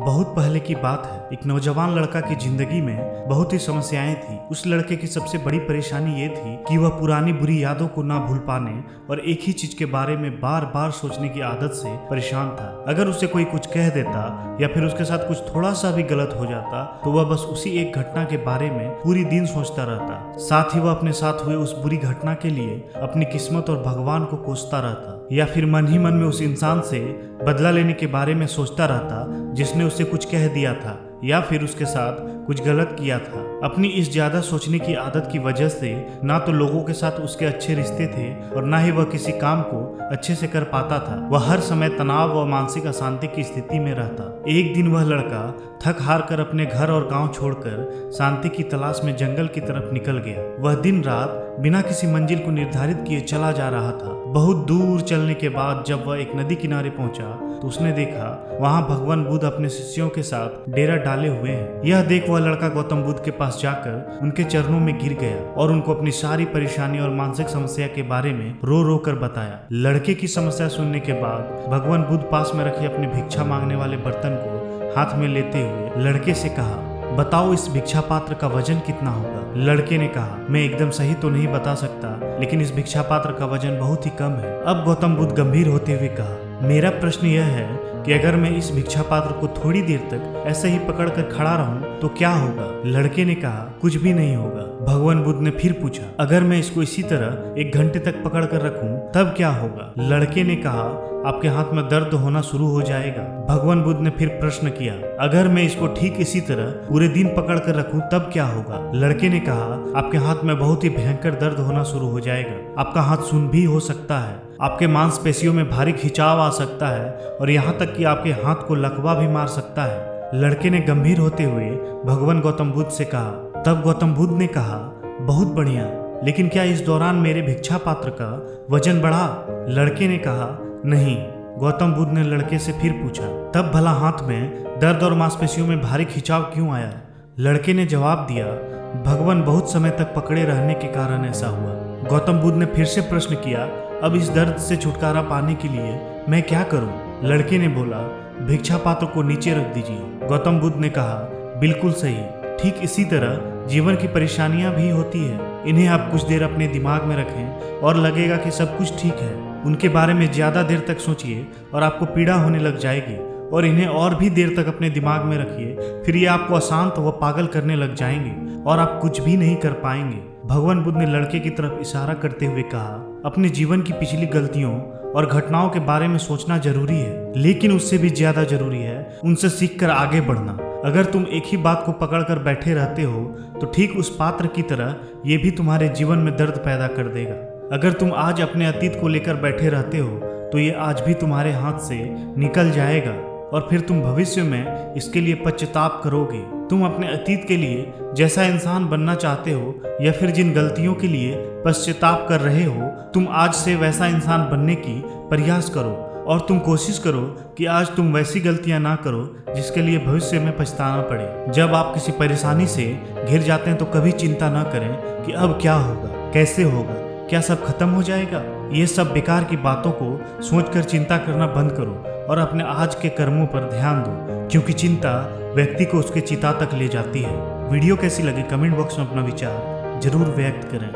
बहुत पहले की बात है। एक नौजवान लड़का की जिंदगी में बहुत ही समस्याएं थी। उस लड़के की सबसे बड़ी परेशानी ये थी कि वह पुरानी बुरी यादों को ना भूल पाने और एक ही चीज के बारे में बार बार सोचने की आदत से परेशान था। अगर उसे कोई कुछ कह देता या फिर उसके साथ कुछ थोड़ा सा भी गलत हो जाता तो वह बस उसी एक घटना के बारे में पूरी दिन सोचता रहता। साथ ही वह अपने साथ हुए उस बुरी घटना के लिए अपनी किस्मत और भगवान को कोसता रहता, या फिर मन ही मन में उस इंसान से बदला लेने के बारे में सोचता रहता जिसने उसे कुछ कह दिया था या फिर उसके साथ कुछ गलत किया था। अपनी इस ज्यादा सोचने की आदत की वजह से ना तो लोगों के साथ उसके अच्छे रिश्ते थे और ना ही वह किसी काम को अच्छे से कर पाता था। वह हर समय तनाव व मानसिक अशांति की स्थिति में रहता। एक दिन वह लड़का थक हार कर अपने घर और गांव छोड़कर शांति की तलाश में जंगल की तरफ निकल गया। वह दिन रात बिना किसी मंजिल को निर्धारित किए चला जा रहा था। बहुत दूर चलने के बाद जब वह एक नदी किनारे पहुंचा तो उसने देखा वहां भगवान बुद्ध अपने शिष्यों के साथ डेरा डाले हुए हैं। यह देख वह लड़का गौतम बुद्ध के पास जाकर उनके चरणों में गिर गया और उनको अपनी सारी परेशानी और मानसिक समस्या के बारे में रो रो कर बताया। लड़के की समस्या सुनने के बाद भगवान बुद्ध पास में रखे अपने भिक्षा मांगने वाले बर्तन को हाथ में लेते हुए लड़के से कहा, बताओ इस भिक्षा पात्र का वजन कितना होगा। लड़के ने कहा, मैं एकदम सही तो नहीं बता सकता, लेकिन इस भिक्षा पात्र का वजन बहुत ही कम है। अब गौतम बुद्ध गंभीर होते हुए कहा, मेरा प्रश्न यह है कि अगर मैं इस भिक्षा पात्र को थोड़ी देर तक ऐसे ही पकड़कर खड़ा रहूं तो क्या होगा। लड़के ने कहा, कुछ भी नहीं होगा। भगवान बुद्ध ने फिर पूछा, अगर मैं इसको इसी तरह 1 घंटे तक पकड़ कर रखूं तब क्या होगा। लड़के ने कहा, आपके हाथ में दर्द होना शुरू हो जाएगा। भगवान बुद्ध ने फिर प्रश्न किया, अगर मैं इसको ठीक इसी तरह पूरे दिन पकड़ कर रखूं तब क्या होगा। लड़के ने कहा, आपके हाथ में बहुत ही भयंकर दर्द होना शुरू हो जाएगा। आपका हाथ सुन्न भी हो सकता है, आपके मांसपेशियों में भारी खिंचाव आ सकता है और यहाँ तक कि आपके हाथ को लकवा भी मार सकता है। लड़के ने गंभीर होते हुए भगवान गौतम बुद्ध से कहा। तब गौतम बुद्ध ने कहा, बहुत बढ़िया, लेकिन क्या इस दौरान मेरे भिक्षा पात्र का वजन बढ़ा। लड़के ने कहा, नहीं। गौतम बुद्ध ने लड़के से फिर पूछा, तब भला हाथ में दर्द और मांसपेशियों में भारी खिंचाव क्यों आया। लड़के ने जवाब दिया, भगवान बहुत समय तक पकड़े रहने के कारण ऐसा हुआ। गौतम बुद्ध ने फिर से प्रश्न किया, अब इस दर्द से छुटकारा पाने के लिए मैं क्या करूं। लड़के ने बोला, भिक्षा पात्र को नीचे रख दीजिए। गौतम बुद्ध ने कहा, बिल्कुल सही। ठीक इसी तरह जीवन की परेशानियां भी होती है। इन्हें आप कुछ देर अपने दिमाग में रखें और लगेगा कि सब कुछ ठीक है। उनके बारे में ज्यादा देर तक सोचिए और आपको पीड़ा होने लग जाएगी, और इन्हें और भी देर तक अपने दिमाग में रखिए, फिर ये आपको अशांत व पागल करने लग जाएंगे और आप कुछ भी नहीं कर पाएंगे। भगवान बुद्ध ने लड़के की तरफ इशारा करते हुए कहा, अपने जीवन की पिछली गलतियों और घटनाओं के बारे में सोचना जरूरी है, लेकिन उससे भी ज्यादा जरूरी है उनसे सीखकर आगे बढ़ना। अगर तुम एक ही बात को पकड़कर बैठे रहते हो तो ठीक उस पात्र की तरह ये भी तुम्हारे जीवन में दर्द पैदा कर देगा। अगर तुम आज अपने अतीत को लेकर बैठे रहते हो तो ये आज भी तुम्हारे हाथ से निकल जाएगा और फिर तुम भविष्य में इसके लिए पश्चाताप करोगे। तुम अपने अतीत के लिए जैसा इंसान बनना चाहते हो या फिर जिन गलतियों के लिए पश्चाताप कर रहे हो, तुम आज से वैसा इंसान बनने की प्रयास करो और तुम कोशिश करो कि आज तुम वैसी गलतियां ना करो जिसके लिए भविष्य में पछताना पड़े। जब आप किसी परेशानी से घिर जाते हैं तो कभी चिंता ना करें कि अब क्या होगा, कैसे होगा, क्या सब खत्म हो जाएगा। ये सब बेकार की बातों को सोचकर चिंता करना बंद करो और अपने आज के कर्मों पर ध्यान दो, क्योंकि चिंता व्यक्ति को उसके चिता तक ले जाती है। वीडियो कैसी लगी कमेंट बॉक्स में अपना विचार जरूर व्यक्त करें।